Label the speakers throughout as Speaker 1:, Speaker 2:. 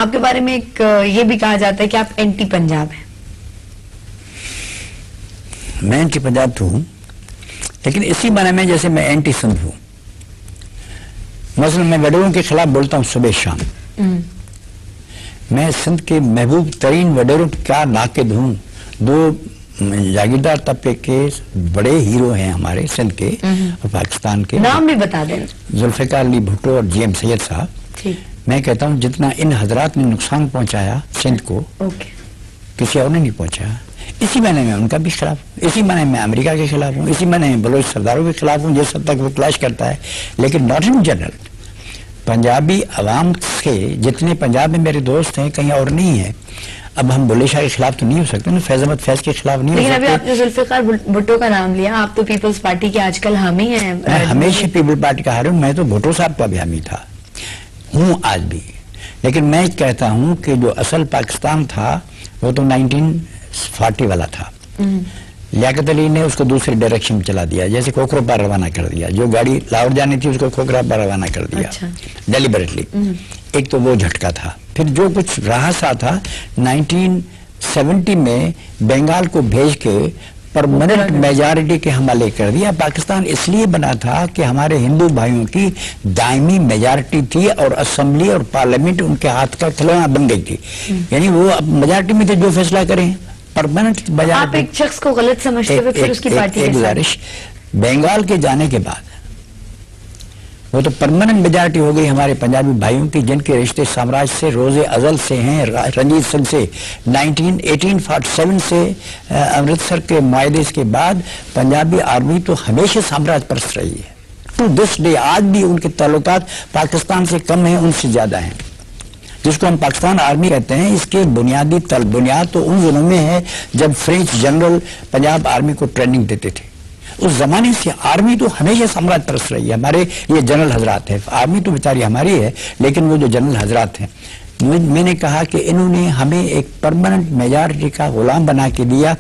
Speaker 1: आपके बारे में एक ये भी कहा जाता है कि आप एंटी पंजाब हैं।
Speaker 2: मैं एंटी पंजाब तो हूं, लेकिन इसी माने में जैसे मैं एंटी सिंध हूं। मसलन मैं वडेरों के खिलाफ बोलता हूं सुबह शाम। मैं सिंध के महबूब तरीन वडेरों का नाकिद हूं। दो जागीरदार तबके के बड़े हीरो हैं हमारे सिंध के और पाकिस्तान के।
Speaker 1: नाम भी बता दें।
Speaker 2: जुल्फिकार अली भुट्टो और जीएम सैयद साहब। मैं कहता हूं जितना इन हजरात ने नुकसान पहुंचाया सिंध को, किसी और ने नहीं पहुंचाया। इसी मायने में उनका भी खिलाफ, इसी मायने में अमेरिका के खिलाफ हूँ, इसी मायने में बलोच सरदारों के खिलाफ हूँ जिस हद तक वो क्लैश करता है। लेकिन नॉट इन जनरल पंजाबी अवाम के जितने पंजाब में मेरे दोस्त हैं कहीं और नहीं है। अब हम बुल्ले शाह के खिलाफ तो नहीं हो सकते ना, फैज अहमद फैज के खिलाफ नहीं हो सकते।
Speaker 1: लेकिन अभी आपने जुल्फिकार भुट्टो का नाम लिया, आप तो पीपल्स पार्टी के आजकल हामी हैं।
Speaker 2: मैं हमेशा पीपल्स पार्टी का हारी हूँ। मैं तो भुट्टो साहब का भी हामी था, हूँ आज भी। लेकिन मैं कहता हूँ कि जो असल पाकिस्तान था वो तो 1940 वाला था। लियाकत अली ने उसको दूसरे डायरेक्शन में चला दिया, जैसे खोखरा पर रवाना कर दिया। जो गाड़ी लाहौर जानी थी उसको खोखरा पर रवाना कर दिया डेलिबरेटली। एक तो वो झटका था। फिर जो कुछ रहा सा था 1970 में बंगाल को भेज के परमानेंट मेजॉरिटी के हवाले कर दिया। पाकिस्तान इसलिए बना था कि हमारे हिंदू भाइयों की दायमी मेजॉरिटी थी और असेंबली और पार्लियामेंट उनके हाथ का खिलौना बन गई थी। यानी वो अब मेजॉरिटी में थे, जो फैसला करें परमानेंट मेजॉरिटी।
Speaker 1: आप एक शख्स को गलत समझते हुए फिर उसकी पार्टी
Speaker 2: एक गुजारिश, बंगाल के जाने के बाद वो तो परमानेंट मेजॉरिटी हो गई हमारे पंजाबी भाइयों की, जिनके रिश्ते साम्राज्य से रोजे अजल से हैं। रंजीत सिंह से 1847 से अमृतसर के मुआहदे के बाद पंजाबी आर्मी तो हमेशा साम्राज्य परस्त रही है। टू दिस डे आज भी उनके ताल्लुकात पाकिस्तान से कम हैं, उनसे ज्यादा हैं। जिसको हम पाकिस्तान आर्मी कहते हैं, इसके बुनियादी बुनियाद तो उन दिनों में है जब फ्रेंच जनरल पंजाब आर्मी को ट्रेनिंग देते थे। उस जमाने से आर्मी तो हमेशा साम्राज्य परस्त रही है। हमारे ये जनरल हजरात है, आर्मी तो बेचारी हमारी है, लेकिन वो जो जनरल हजरात हैं, मैंने कहा कि इन्होंने हमें एक परमानेंट मेजॉरिटी का गुलाम बना के दिया।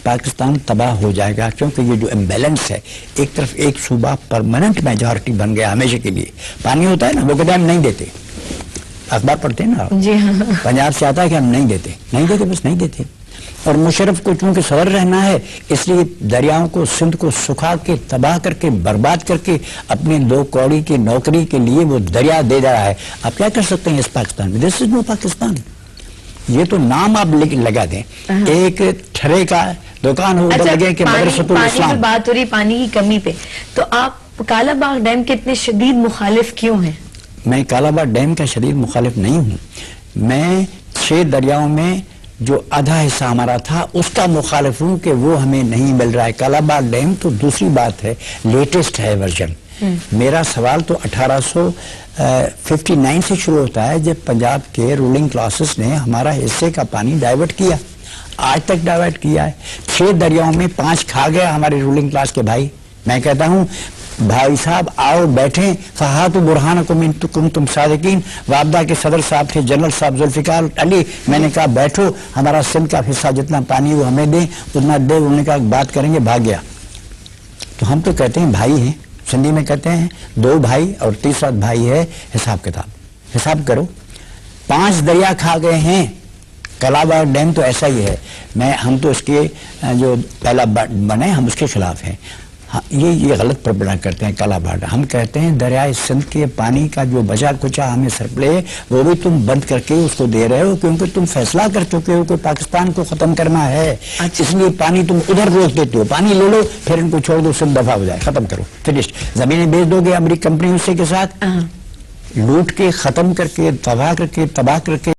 Speaker 2: पाकिस्तान तबाह हो जाएगा, क्योंकि ये जो इम्बैलेंस है, एक तरफ एक सूबा परमानेंट मेजॉरिटी बन गया हमेशा के लिए। पानी होता है ना, वो कहते हम नहीं देते, अखबार पढ़ते हैं ना
Speaker 1: जी हाँ।
Speaker 2: पंजाब से आता है कि हम नहीं देते, नहीं देते, बस नहीं देते। और मुशर्रफ को चूंकि सदर रहना है, इसलिए दरियाओं को सिंध को सुखा के तबाह करके बर्बाद करके अपने 2 कौड़ी की नौकरी के लिए वो दरिया दे रहा है। आप क्या कर सकते हैं इस पाकिस्तान में? This is no Pakistan. ये तो नाम आप लगा दें, एक ठरे का दुकान हो, लगे कि मदरसतुल इस्लाम।
Speaker 1: बात हो रही पानी की कमी पे, तो आप कालाबाग डैम के इतने शदीद मुखालिफ क्यों हैं?
Speaker 2: मैं कालाबाग डैम का शदीद मुखालिफ नहीं हूँ। मैं 6 दरियाओं में जो आधा हिस्सा हमारा था उसका मुखालिफ हूँ कि वो हमें नहीं मिल रहा है। कालाबाग डैम तो दूसरी बात है, लेटेस्ट है वर्जन। मेरा सवाल तो 1859 से शुरू होता है, जब पंजाब के रूलिंग क्लासेस ने हमारा हिस्से का पानी डाइवर्ट किया। आज तक डाइवर्ट किया है। 6 दरियाओं में 5 खा गया हमारे रूलिंग क्लास के भाई। मैं कहता हूँ भाई साहब आओ बैठे, फहातु बुरहानकुम इन कुंतुम तुम सादिकीन। वापदा के सदर साहब थे, जनरल साहब जुल्फिकार अली। मैंने कहा बैठो, हमारा सिंध का हिस्सा जितना पानी वो हमें दें, उतना दे। उन्होंने कहा बात करेंगे, भाग गया। तो हम तो कहते हैं भाई हैं, सिंधी में कहते हैं 2 भाई और तीसरा भाई है हिसाब किताब। हिसाब करो, 5 दरिया खा गए हैं। कालाबाग डैम तो ऐसा ही है। हम तो इसके जो पहला बने हम उसके खिलाफ हैं। हाँ, ये गलत प्रबंधन करते हैं कालाबाग। हम कहते हैं दरियाए सिंध के पानी का जो बचा कुचा हमें सरप्ले है वो भी तुम बंद करके उसको दे रहे हो, क्योंकि तुम फैसला कर चुके हो कि पाकिस्तान को खत्म करना है। इसलिए पानी तुम उधर रोक देते हो। पानी ले लो, फिर इनको छोड़ दो, सिंध दफा हो जाए, खत्म करो, फिनिश। जमीनें बेच दोगे अमेरिकी कंपनी उससे के साथ, लूट के खत्म करके तबाह करके